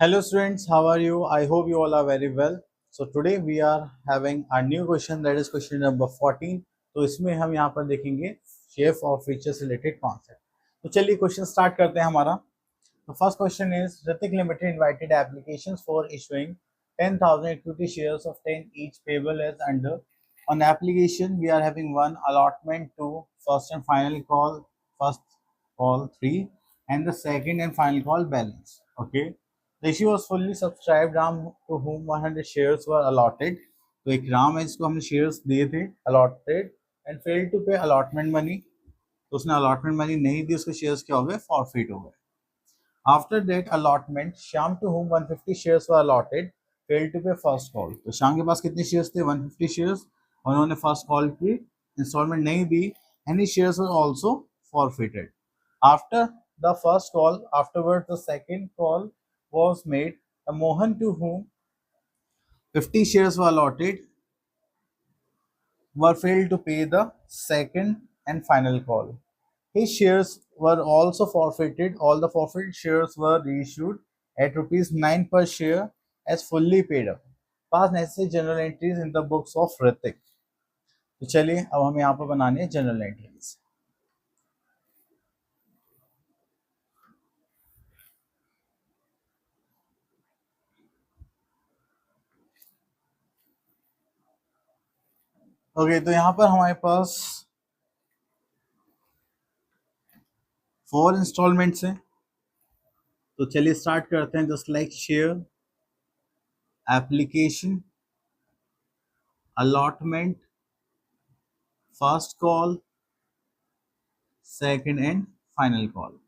Hello students, how are you? I hope you all are very well. So today we are having a new question, that is question number 14. तो इसमें हम यहाँ पर देखेंगे shape और features related concept. तो चलिए question start करते हैं हमारा. The first question is Ritik Limited invited applications for issuing 10,000 equity shares of 10 each payable as under. On application, we are having one allotment to first and final call, first call 3, and the second and final call balance. Okay. The issue was fully subscribed. Ram to whom 100 shares were allotted. तो एक राम है जिसको हमने shares दिए थे allotted and failed to pay allotment money. तो उसने allotment money नहीं दी, उसके शेयर्स क्या हो गए, forfeit हो गए. After that allotment, Shyam to whom 150 shares were allotted failed to pay first call. तो श्याम के पास कितने शेयर्स थे, 150 शेयर्स, और उन्होंने फर्स्ट कॉल की इंस्टॉलमेंट नहीं दी. Any shares were also forfeited. After the first call, afterwards the second call was made. The Mohan to whom 50 shares were allotted were failed to pay the second and final call. His shares were also forfeited. All the forfeited shares were reissued at rupees 9 per share as fully paid up. Pass necessary general entries in the books of Ritik. तो चलिए अब हमें यहाँ पर बनानी है general entries. Okay, तो यहाँ पर हमारे पास 4 इंस्टॉलमेंट्स हैं. तो चलिए स्टार्ट करते हैं. Just like share, application, allotment, first call, second and final call.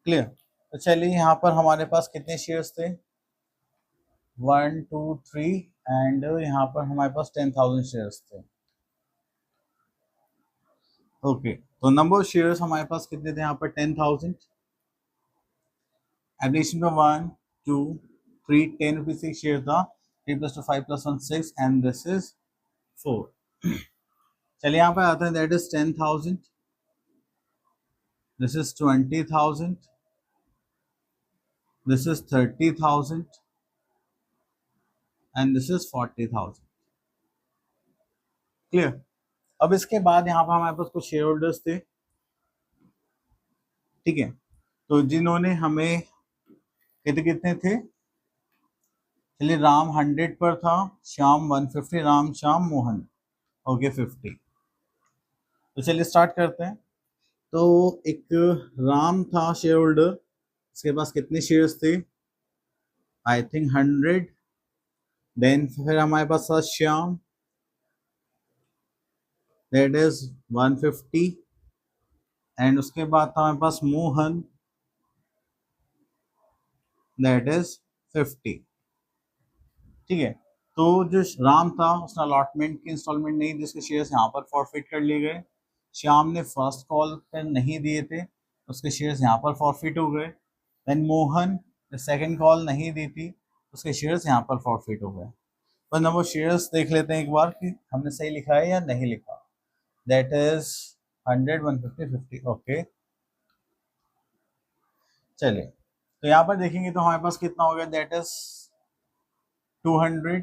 Clear. तो चलिए यहाँ पर हमारे पास कितने शेयर्स थे, 1 2 3, एंड यहाँ पर हमारे पास 10,000 शेयर्स थे. ओके, तो नंबर ऑफ शेयर्स हमारे पास कितने थे यहाँ पर, 10,000. एप्लीकेशन में 1 2 3, 10 रुपीज से शेयर था. 3 + 2 5 + 1 6 एंड दिस इज 4. चलिए यहाँ पर आते हैं. That is 10,000, this is 20,000, this is 30,000 and this is 40,000. Clear. अब इसके बाद यहाँ पर हमारे पास कुछ शेयर होल्डर्स थे. ठीक है, तो जिन्होंने हमें कितने कितने थे, चलिए राम 100 पर था, श्याम 150, राम श्याम मोहन ओके 50. तो चलिए स्टार्ट करते हैं. तो एक राम था शेयर होल्डर, उसके पास कितने शेयर्स थे, आई थिंक 100. देन फिर हमारे पास था श्याम, दैट इज 150, एंड उसके बाद था हमारे पास मोहन, दैट इज 50. ठीक है, तो जो राम था उसने अलॉटमेंट की इंस्टॉलमेंट नहीं दी, उसके शेयर्स यहाँ पर फॉरफिट कर लिए गए. श्याम ने फर्स्ट कॉल पर नहीं दिए थे, उसके शेयर्स यहाँ पर फॉरफिट हो गए. देन मोहन ने सेकंड कॉल नहीं दी थी, उसके शेयर्स यहाँ पर फॉरफिट हो गए. पर नंबर शेयर्स देख लेते हैं एक बार कि हमने सही लिखा है या नहीं लिखा. That is 100 150 50. ओके, चलिए तो यहाँ पर देखेंगे तो हमारे पास कितना हो गया, दैट इज 200.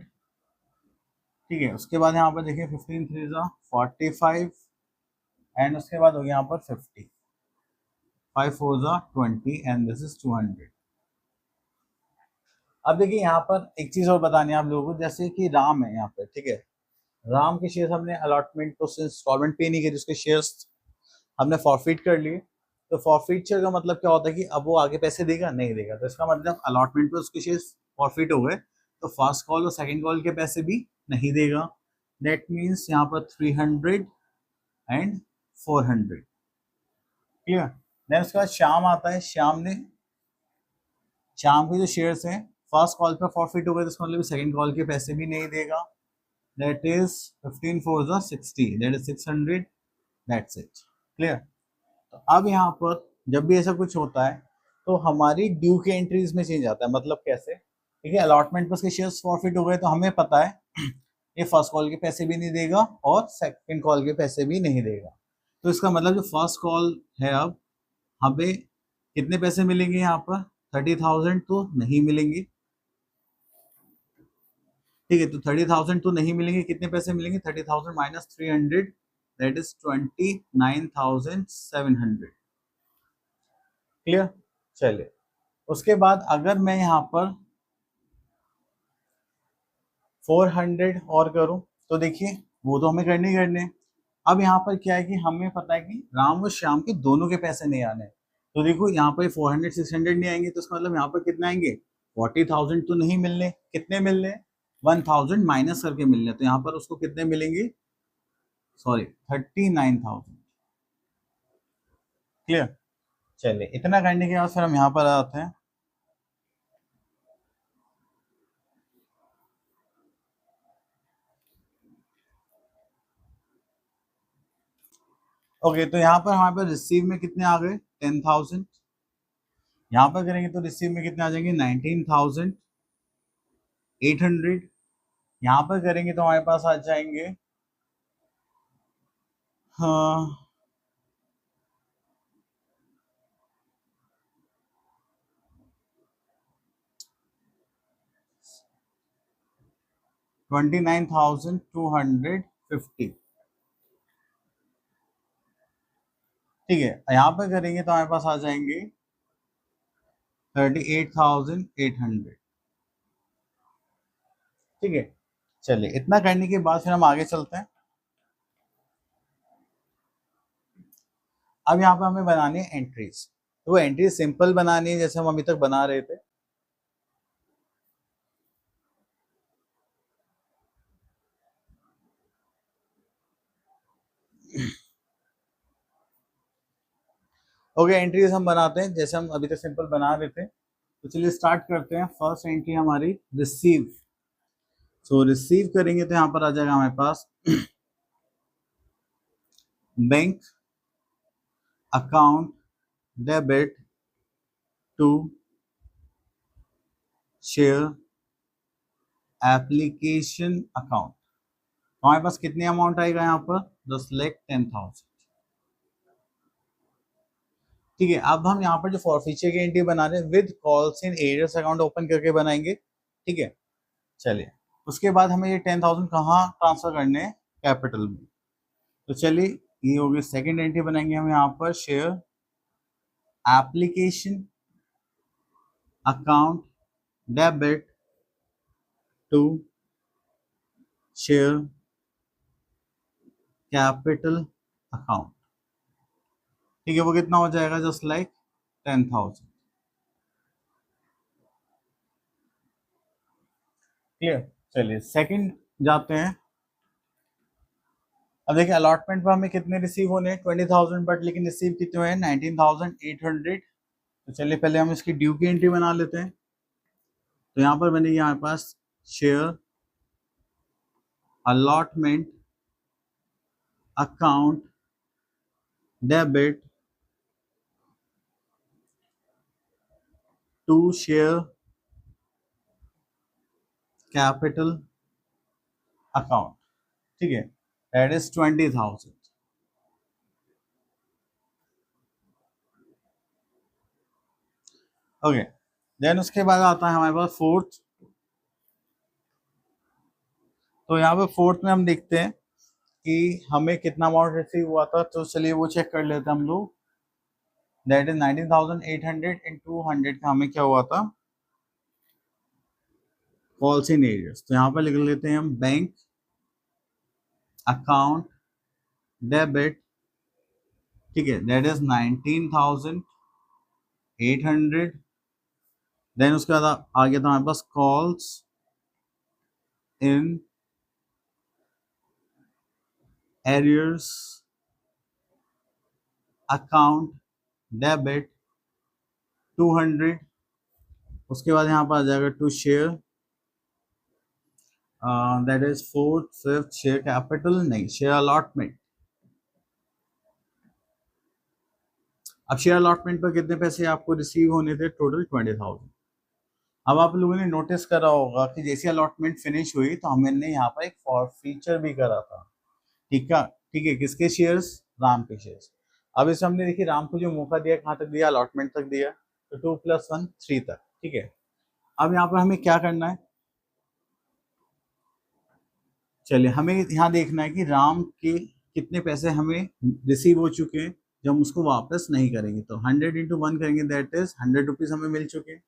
ठीक है, उसके बाद यहाँ पर देखिए 15 3 45, एंड उसके बाद हो गया यहाँ पर 50, 5 4 20, एंड दिस इज 200. अब देखिए यहाँ पर एक चीज और बतानी है आप लोगों को, जैसे कि राम है यहाँ पे. ठीक है, राम के शेयर्स हमने अलॉटमेंट तो इंस्टॉलमेंट पे नहीं किए, जिसके शेयर्स हमने फॉरफिट कर लिए. तो फॉरफिचर का मतलब क्या होता है कि अब वो आगे पैसे देगा नहीं देगा. तो इसका मतलब अलॉटमेंट पे उसके शेयर्स फॉरफिट हो गए, तो फर्स्ट कॉल और सेकंड कॉल के पैसे भी नहीं देगा. दैट मीन्स यहाँ पर 300 एंड 400. क्लियर. देन उसके बाद श्याम आता है. श्याम के जो शेयर्स हैं फर्स्ट कॉल पे फॉरफिट हो गए, तो इसका मतलब सेकंड कॉल के पैसे भी नहीं देगा. That is 15 4 60, that is 600. That's it. Clear. तो अब यहाँ पर जब भी ऐसा कुछ होता है तो हमारी ड्यू के एंट्रीज में चेंज आता है. मतलब कैसे, ठीक है, अलॉटमेंट पर उसके शेयर्स फॉरफिट हो गए, तो हमें पता है ये फर्स्ट कॉल के पैसे भी नहीं देगा और सेकंड कॉल के पैसे भी नहीं देगा. तो इसका मतलब जो फर्स्ट कॉल है, अब हमें कितने पैसे मिलेंगे यहाँ पर, 30,000 तो नहीं मिलेंगे, ठीक है। तो 30,000 तो नहीं मिलेंगे, कितने पैसे मिलेंगे? 30,000 माइनस 300, दैट इज 29,700। क्लियर? चलिए, उसके बाद अगर मैं यहाँ पर 400 और करूं तो देखिए वो तो हमें करने ही करने हैं। अब यहाँ पर क्या है कि हमें पता है कि राम और श्याम के दोनों के पैसे नहीं आने हैं। तो देखो यहाँ पर 400 600 नहीं आएंगे, तो इसका मतलब यहाँ पर कितना आएंगे? 40,000 तो नहीं मिलने, कितने मिलने? 1,000 माइनस करके मिलने। तो यहाँ पर उसको कितने मिलेंगे? सॉरी 39,000। क्लियर? चलिए, इतना करने के बाद फिर हम यहाँ पर आते हैं। ओके, तो यहाँ पर हमारे पास रिसीव में कितने आ गए? 10,000। यहाँ पर करेंगे तो रिसीव में कितने आ जाएंगे? 19,800। यहाँ पर करेंगे तो हमारे पास आ जाएंगे हाँ 29,250। ठीक है, यहाँ पर करेंगे तो हमारे पास आ जाएंगे 38,800। ठीक है, चलिए, इतना करने के बाद फिर हम आगे चलते हैं। अब यहाँ पर हमें बनानी है एंट्रीज। तो वो एंट्रीज सिंपल बनानी है जैसे हम अभी तक बना रहे थे। ओके, एंट्रीज हम बनाते हैं जैसे हम अभी तक सिंपल बना रहे थे। तो चलिए स्टार्ट करते हैं। फर्स्ट एंट्री हमारी रिसीव। सो रिसीव करेंगे तो यहाँ पर आ जाएगा हमारे पास bank account debit to share application account. हमारे पास कितने अमाउंट आएगा यहाँ पर? 10,10,000। ठीक है, अब हम यहाँ पर जो फॉरफीचर की एंट्री बना रहे हैं with calls in arrears account open करके बनाएंगे। ठीक है, चलिए, उसके बाद हमें ये 10,000 कहाँ ट्रांसफर करने हैं? कैपिटल में। तो चलिए, ये हो गई सेकेंड एंट्री बनाएंगे हम यहाँ पर share application account debit to share capital account. ठीक है, वो कितना हो जाएगा? Just like 10,000। क्लियर? चलिए सेकंड जाते हैं। अब देखिए अलॉटमेंट पर हमें कितने रिसीव होने हैं? 20,000, बट लेकिन रिसीव कितने हुए हैं? 19,800। तो चलिए पहले हम इसकी ड्यू की एंट्री बना लेते हैं। तो यहाँ पर बनेगी हमारे पास share allotment account debit to share capital account. ठीक है, दैट इज 20,000। ओके, देन उसके बाद आता है हमारे पास फोर्थ। तो यहाँ पे फोर्थ में हम देखते हैं कि हमें कितना अमाउंट रिसीव हुआ था। तो चलिए वो चेक कर लेते हैं हम लोग। दैट इज 19,800 इन 200 का हमें क्या हुआ था? Calls in arrears. तो यहाँ पर लिख लेते हैं हम बैंक अकाउंट डेबिट। ठीक है, दैट इज 19,800। देन उसके बाद आ गया था हमारे पास calls in arrears account debit 200। उसके बाद यहाँ पर आ जाएगा to share, that is fourth fifth share capital नहीं, शेयर अलॉटमेंट। अब शेयर अलॉटमेंट पर कितने पैसे आपको रिसीव होने थे? टोटल 20,000। अब आप लोगों ने नोटिस करा होगा कि जैसे अलॉटमेंट फिनिश हुई तो हमने यहाँ पर एक फॉरफीचर भी करा था। ठीक है, ठीक है, किसके शेयर्स? राम के शेयर्स। अब इसे हमने देखिए राम को जो मौका दिया कहाँ तक दिया? अलॉटमेंट तक दिया। तो 2 + 1 3 तक, ठीक है। अब यहाँ पर हमें क्या करना है, चलिए हमें यहाँ देखना है कि राम के कितने पैसे हमें रिसीव हो चुके हैं जो हम उसको वापस नहीं करेंगे। तो 100 × 1 करेंगे, दैट इज 100 रुपीज हमें मिल चुके हैं,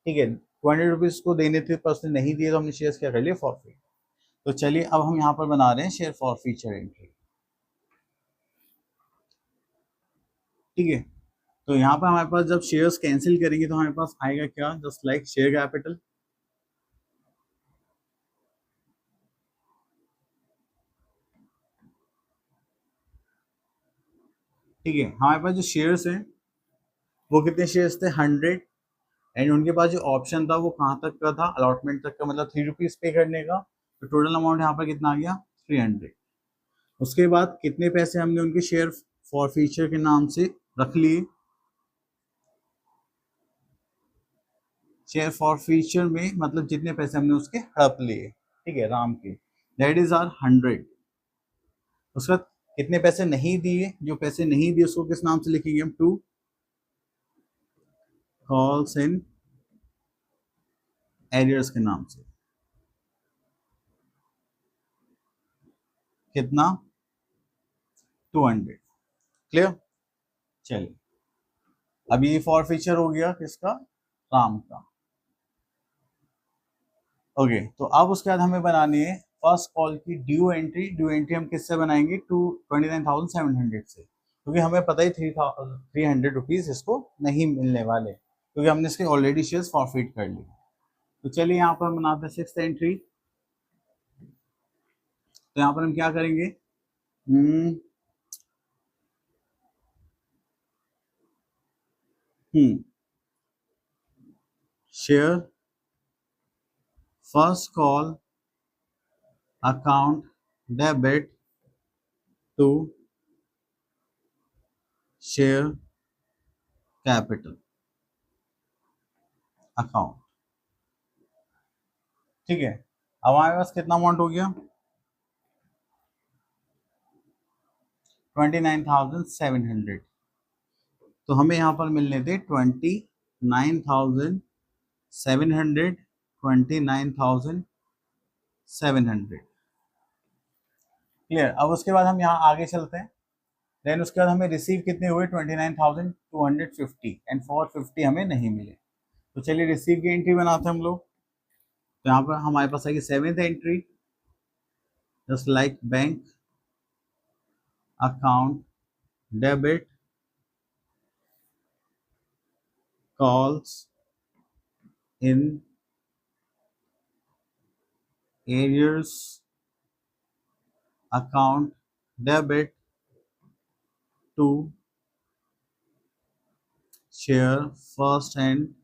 ठीक है। 200 रुपीज को देने थे पर उसने नहीं दिए, तो हमने शेयर्स क्या कर लिए, फॉरफिट। तो चलिए अब हम यहाँ पर बना रहे हैं शेयर फॉर फीचर एंट्री, ठीक है। तो यहाँ पर हमारे पास जब शेयर्स कैंसिल करेंगे तो हमारे पास आएगा क्या, जस्ट लाइक शेयर कैपिटल, ठीक है। हमारे पास जो शेयर्स हैं वो कितने शेयर्स थे, 100, एंड उनके पास जो ऑप्शन था वो कहाँ तक का था, अलॉटमेंट तक का, मतलब 3 रुपीज पे करने का। तो टोटल अमाउंट यहाँ पर कितना आ गया, 300। उसके बाद कितने पैसे हमने उनके शेयर फॉर फीचर के नाम से रख लिए, शेयर फॉर फीचर में मतलब जितने पैसे हमने उसके हड़प लिए, ठीक है, राम के, दैट इज आर 100। उसके बाद कितने पैसे नहीं दिए, जो पैसे नहीं दिए उसको किस नाम से लिखेंगे हम, 2 कॉल्स इन एरियर्स के नाम से, कितना, 200, क्लियर। चलिए अब ये फॉर फीचर हो गया किसका, राम का, ओके। तो अब उसके बाद हमें बनानी है फर्स्ट कॉल की ड्यू एंट्री। ड्यू एंट्री हम किससे बनाएंगे, 29,700 से, क्योंकि हमें पता ही 300 रुपीज इसको नहीं मिलने वाले, क्योंकि हमने इसके ऑलरेडी शेयर्स फॉरफिट कर लिए। तो चलिए यहाँ पर बनाते हैं सिक्स्थ एंट्री। तो यहाँ पर हम क्या करेंगे, share first call account debit to share capital account, ठीक है। अब हमारे पास कितना अमाउंट हो गया, 29,700। तो हमें यहाँ पर मिलने थे 29,700, 29,700, क्लियर। अब उसके बाद हम यहाँ आगे चलते हैं। देन उसके बाद हमें रिसीव कितने हुए, 29,250, एंड 450 हमें नहीं मिले। तो चलिए रिसीव की एंट्री बनाते हैं हम लोग। तो यहाँ पर हमारे पास आएगी seventh entry, just like bank account debit calls in arrears account debit to share first and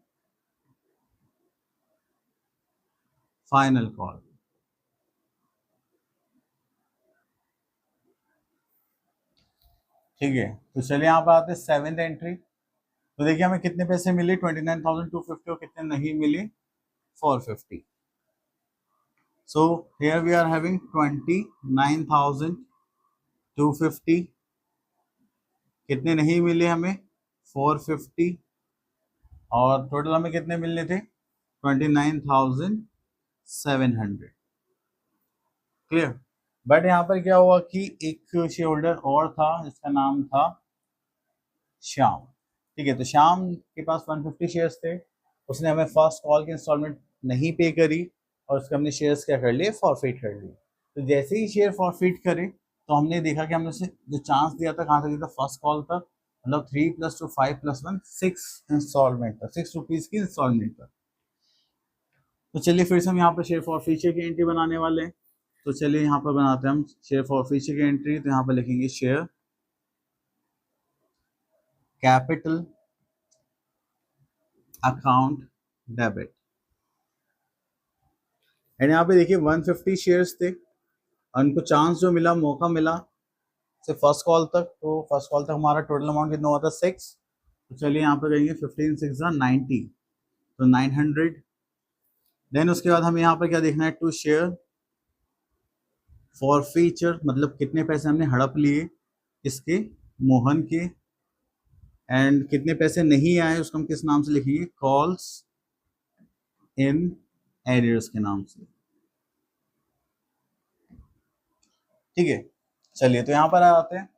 final call, ठीक है। तो चलिए यहाँ पर आते हैं सेवेंथ एंट्री। तो देखिए हमें कितने पैसे मिले, 29,250, और कितने नहीं मिले, 450। So here we are having 29,250, कितने नहीं मिले हमें, 450, और टोटल हमें कितने मिलने थे, 29,700, क्लियर। बट यहाँ पर क्या हुआ कि एक शेयर होल्डर और था जिसका नाम था श्याम, ठीक है। तो श्याम के पास 150 शेयर्स थे, उसने हमें फर्स्ट कॉल की इंस्टॉलमेंट नहीं पे करी, और उसके हमने शेयर्स क्या कर लिए, फॉरफिट कर लिए। तो जैसे ही शेयर फॉरफिट करे तो हमने देखा कि हमने उसे जो चांस दिया था, कहाँ तक दिया था, फर्स्ट कॉल तक, मतलब 3 + 2 5 + 1 6 इंस्टॉलमेंट तक, 6 रुपीज की इंस्टॉलमेंट तक। तो चलिए फिर से हम यहाँ पर शेयर फॉर फीचर की एंट्री बनाने वाले हैं। तो चलिए यहाँ पर बनाते हैं हम शेयर फॉर फीचर की एंट्री। तो यहाँ पर लिखेंगे share capital account debit, and यहाँ पे देखिए 150 शेयर्स थे, और उनको चांस जो मिला, मौका मिला से फर्स्ट कॉल तक, तो फर्स्ट कॉल तक हमारा टोटल अमाउंट कितना हुआ था, 6। तो चलिए यहाँ पे करेंगे 15 6 90, तो 900। देन उसके बाद हमें यहाँ पर क्या देखना है, टू शेयर फॉर फीचर, मतलब कितने पैसे हमने हड़प लिए इसके, मोहन के, एंड कितने पैसे नहीं आए उसको हम किस नाम से लिखेंगे, कॉल्स इन एरियर्स के नाम से। ठीक है, चलिए तो यहां पर आते हैं।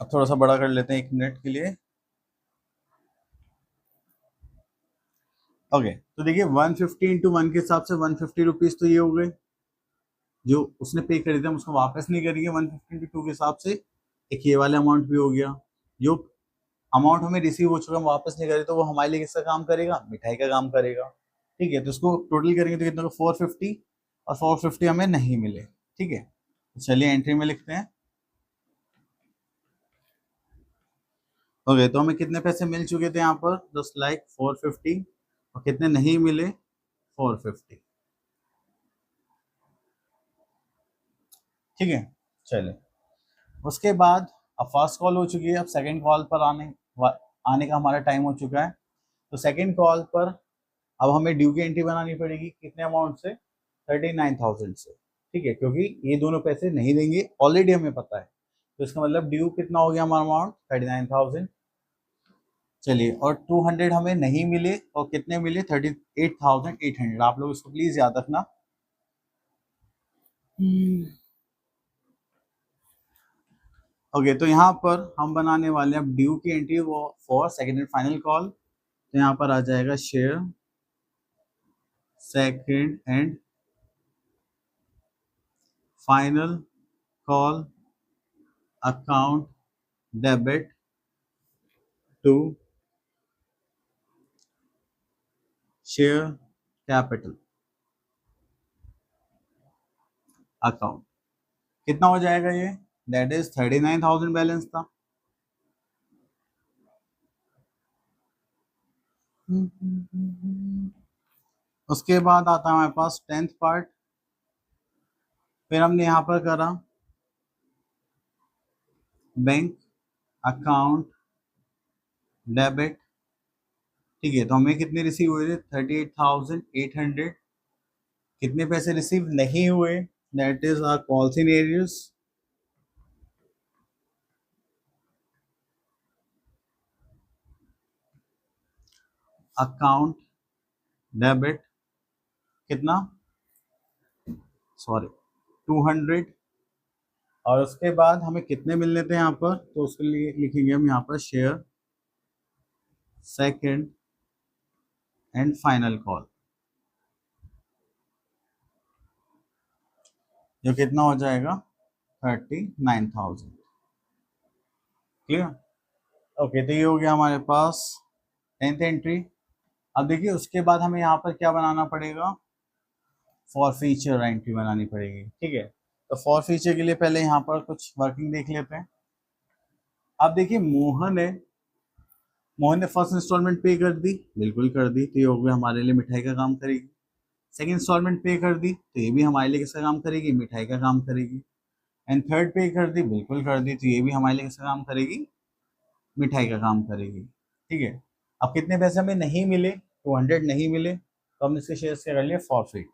अब थोड़ा सा बड़ा कर लेते हैं 1 मिनट के लिए। ओके तो देखिए 150 इंटू 1 के हिसाब से 150 रुपीज तो ये हो गए जो उसने पे कर दिया, हम उसको वापस नहीं करेंगे। 150 इंटू 2 के हिसाब से एक ये वाला अमाउंट भी हो गया। जो अमाउंट हमें रिसीव हो चुका हम वापस नहीं करें तो वो हमारे लिए किसका काम करेगा, मिठाई का काम करेगा। ठीक है, तो इसको टोटल करेंगे तो कितना होगा 450, और 450 हमें नहीं मिले। ठीक है, तो चलिए एंट्री में लिखते हैं। ओके तो हमें कितने पैसे मिल चुके थे यहाँ पर, जस्ट लाइक 450, और कितने नहीं मिले 450। ठीक है, चलिए उसके बाद अब फर्स्ट कॉल हो चुकी है, अब सेकंड कॉल पर आने का हमारा टाइम हो चुका है। तो सेकंड कॉल पर अब हमें ड्यू की एंट्री बनानी पड़ेगी, कितने अमाउंट से, 39,000 से। ठीक है, क्योंकि ये दोनों पैसे नहीं देंगे ऑलरेडी हमें पता है, तो इसका मतलब ड्यू कितना हो गया हमारा अमाउंट 39,000। चलिए और 200 हमें नहीं मिले, और कितने मिले 38,800। आप लोग इसको प्लीज याद रखना। ओके तो यहाँ पर हम बनाने वाले हैं अब ड्यू की एंट्री वो for second and final call. तो यहाँ पर आ जाएगा share second and final call account debit to share capital account. कितना हो जाएगा ये, दैट इज 39,000 बैलेंस था। उसके बाद आता है हमारे पास 10th पार्ट। फिर हमने यहाँ पर करा बैंक अकाउंट डेबिट। ठीक है, तो हमें कितने रिसीव हुए थे 38,800। कितने पैसे रिसीव नहीं हुए, that is our calls in arrears. Account debit कितना, सॉरी 200। और उसके बाद हमें कितने मिलने थे यहाँ पर, तो उसके लिए लिखेंगे हम यहाँ पर share second and final call, जो कितना हो जाएगा 39,000। क्लियर। ओके तो ये हो गया हमारे पास 10th एंट्री। अब देखिए उसके बाद हमें यहाँ पर क्या बनाना पड़ेगा, फॉर फीचर एंट्री बनानी पड़ेगी। ठीक है, तो फॉर फीचर के लिए पहले यहाँ पर कुछ वर्किंग देख लेते हैं। अब देखिए मोहन ने फर्स्ट इंस्टॉलमेंट पे कर दी, बिल्कुल कर दी, तो ये हो गया हमारे लिए मिठाई का काम करेगी। सेकंड इंस्टॉलमेंट पे कर दी तो ये भी हमारे लिए किसका काम करेगी, मिठाई का काम करेगी। एंड थर्ड पे कर दी, बिल्कुल कर दी, तो ये भी हमारे लिए किसका काम करेगी, मिठाई का काम करेगी। ठीक है, अब कितने पैसे हमें नहीं मिले, 200 नहीं मिले, तो हमने इसके शेयर क्या कर लिया, फॉरफिट।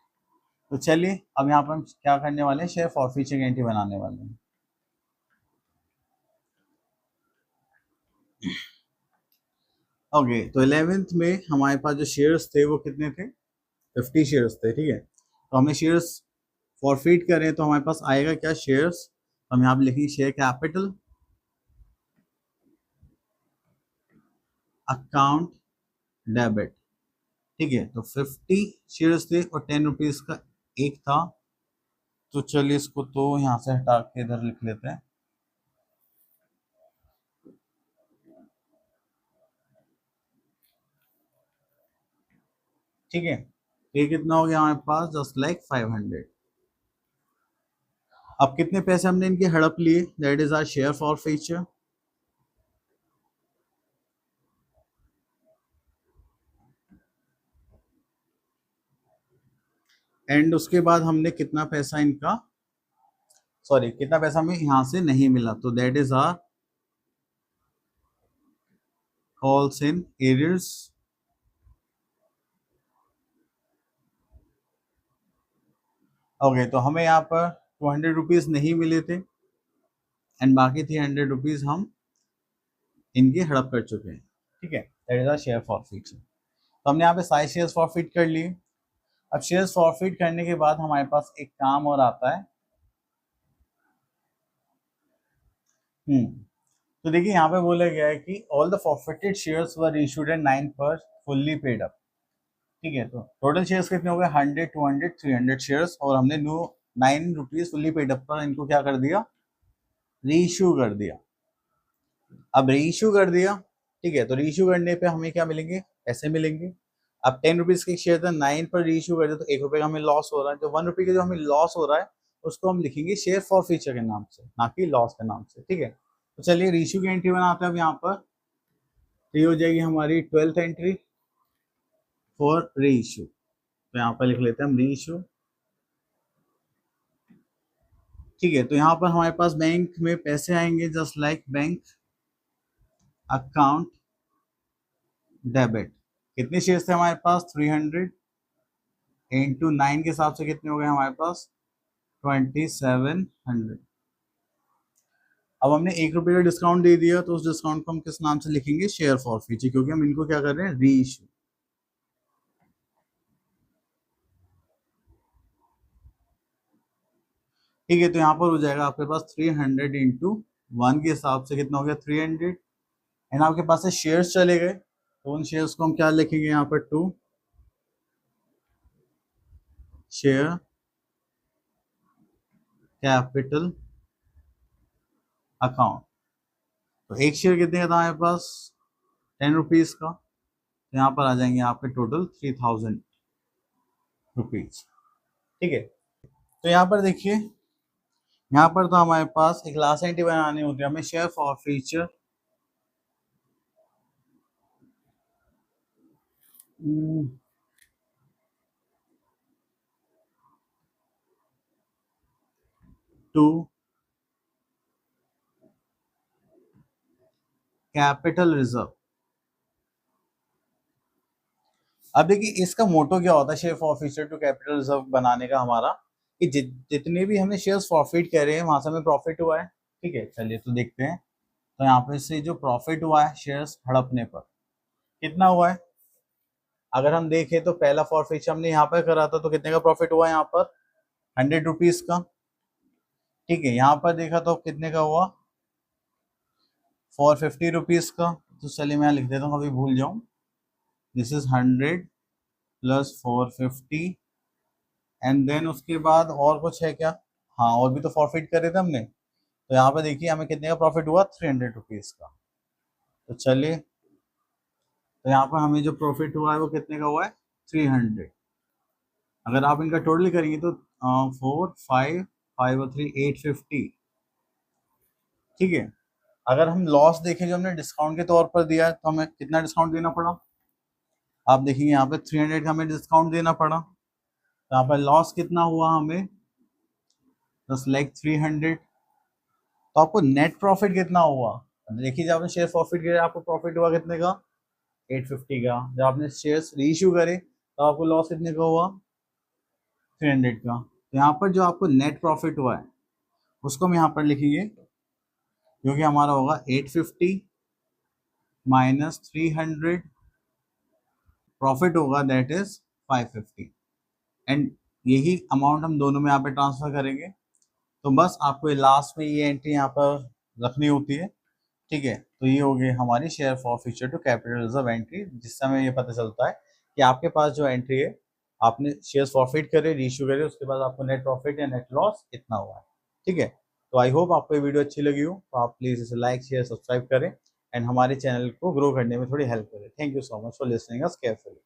तो चलिए अब यहाँ पर हम क्या करने वाले हैं, शेयर फॉरफिट की एंट्री बनाने वाले हैं। ओके तो 11th में हमारे पास जो शेयर्स थे वो कितने थे, 50 शेयर्स थे। ठीक है, तो हमने शेयर्स फॉरफिट करें तो हमारे पास आएगा क्या, शेयर्स। हम यहाँ पे लिखेंगे शेयर कैपिटल अकाउंट डेबिट। ठीक है, तो 50 शेयर्स थे और 10 रुपीज का एक था। तो चलिए इसको तो यहाँ से हटा के इधर लिख लेते हैं। ठीक है, ये कितना हो गया हमारे पास, जस्ट लाइक 500। अब कितने पैसे हमने इनके हड़प लिए, that is our share forfeiture. And उसके बाद हमने कितना पैसा इनका, सॉरी कितना पैसा हमें यहाँ से नहीं मिला, तो that is our calls in arrears. Okay तो हमें यहाँ पर 200 रुपीज नहीं मिले थे, एंड बाकी 300 रुपीज़ हम इनकी हड़प कर चुके हैं, ठीक है। That is our share forfeit. तो हमने यहाँ पे सारे शेयर्स फॉरफिट कर लिए। अब शेयर्स फॉरफिट करने के बाद हमारे पास एक काम और आता है। तो देखिए यहाँ पे बोला गया है कि all the forfeited shares were issued at 9 पर फुल्ली पेड अप, ठीक है। तो टोटल शेयर्स कितने हो गए, 100, 200, 300 शेयर्स, और हमने 9 रुपीज फुल्ली पेड अप पर इनको क्या कर दिया, रीइश्यू कर दिया। अब रीइश्यू कर दिया, ठीक है। तो रीइश्यू करने पे हमें क्या मिलेंगे, पैसे मिलेंगे। अब 10 रुपीज के शेयर था, 9 पर रीइश्यू कर दिया तो 1 रुपये का हमें लॉस हो रहा है। जो 1 रुपये का जो हमें लॉस हो रहा है उसको हम लिखेंगे शेयर फॉर फ्यूचर के नाम से, ना कि लॉस के नाम से, ठीक है। तो चलिए रीइश्यू की एंट्री बनाते हैं। अब यहाँ पर ये हो जाएगी हमारी 12th एंट्री फॉर रीइश्यू। तो यहाँ पर लिख लेते हैं हम रीइश्यू, ठीक है। तो यहाँ पर हमारे पास बैंक में पैसे आएंगे, just like bank account debit. कितने शेयर्स थे हमारे पास, 300 इंटू 9 के हिसाब से कितने हो गए हमारे पास, 2700। अब हमने 1 रुपये का डिस्काउंट दे दिया, तो उस डिस्काउंट को हम किस नाम से लिखेंगे, शेयर फॉर फ्यूचर, क्योंकि हम इनको क्या कर रहे हैं, री इश्यू। ठीक है। तो यहाँ पर हो जाएगा आपके पास 300 इंटू 1 के हिसाब से कितना हो गया, 300। एंड आपके पास से शेयर्स चले गए, तो उन शेयर्स को हम क्या लिखेंगे यहाँ पर, 2 शेयर कैपिटल अकाउंट। तो एक शेयर कितने का था हमारे पास, 10 रुपीज का। तो यहाँ पर आ जाएंगे आपके टोटल 3000 रुपीज, ठीक है। तो यहाँ पर देखिए, यहाँ पर तो हमारे पास एक लास्ट एंट्री बनानी होती है हमें, share for future to capital reserve. अब देखिए इसका मोटो क्या होता है, share for future to capital reserve बनाने का हमारा, कि जितने भी हमने शेयर्स फॉरफिट करे हैं वहां से हमें प्रॉफिट हुआ है, ठीक है। चलिए तो देखते हैं। तो यहाँ पे से जो प्रॉफिट हुआ है शेयर्स हड़पने पर कितना हुआ है, अगर हम देखें तो पहला फॉरफिट हमने यहाँ पर करा था, तो कितने का प्रॉफिट हुआ है यहाँ पर, 100 रुपीज का, ठीक है। यहाँ पर देखा तो कितने का हुआ, 450 रुपीज का। तो चलिए मैं लिख देता हूँ, अभी भूल जाऊँ। This is 100 plus 450, and then उसके बाद और कुछ है क्या, हाँ और भी तो फॉरफिट करे थे हमने। तो यहाँ पे देखिए हमें कितने का प्रॉफिट हुआ, 300 रुपीज का। तो चलिए, तो यहाँ पर हमें जो प्रॉफिट हुआ है वो कितने का हुआ है, 300। अगर आप इनका टोटल करेंगे तो 4, 5, 5 और 3, 850, ठीक है। अगर हम लॉस देखें जो हमने डिस्काउंट के तौर पर दिया है, तो हमें कितना डिस्काउंट देना पड़ा, आप देखेंगे यहाँ पे 300 का हमें डिस्काउंट देना पड़ा। तो यहाँ पर लॉस कितना हुआ हमें, जस्ट लाइक 300। तो आपको नेट प्रॉफिट कितना हुआ, देखिए जब आपने शेयर प्रॉफिट किया आपको प्रॉफिट हुआ कितने का, 850 का। जब आपने शेयर्स रीइश्यू करे तो आपको लॉस कितने का हुआ, 300 का। तो यहाँ पर जो आपको नेट प्रॉफिट हुआ है उसको हम यहाँ पर लिखेंगे, क्योंकि हमारा होगा 850 माइनस 300, प्रॉफिट होगा दैट इज 550। एंड यही अमाउंट हम दोनों में यहाँ पे ट्रांसफर करेंगे। तो बस आपको लास्ट में ये एंट्री यहाँ पर रखनी होती है, ठीक है। तो ये हो गई हमारी share for future to capital reserve entry, जिससे हमें ये पता चलता है कि आपके पास जो एंट्री है, आपने शेयर प्रॉफिट करे, रीइश्यू करे, उसके बाद आपको नेट प्रॉफिट या नेट लॉस इतना हुआ है, ठीक है। तो आई होप आपको ये वीडियो अच्छी लगी हो, तो आप प्लीज़ इसे लाइक शेयर सब्सक्राइब करें एंड हमारे चैनल को ग्रो करने में थोड़ी हेल्प करें। Thank you so much for listening us carefully.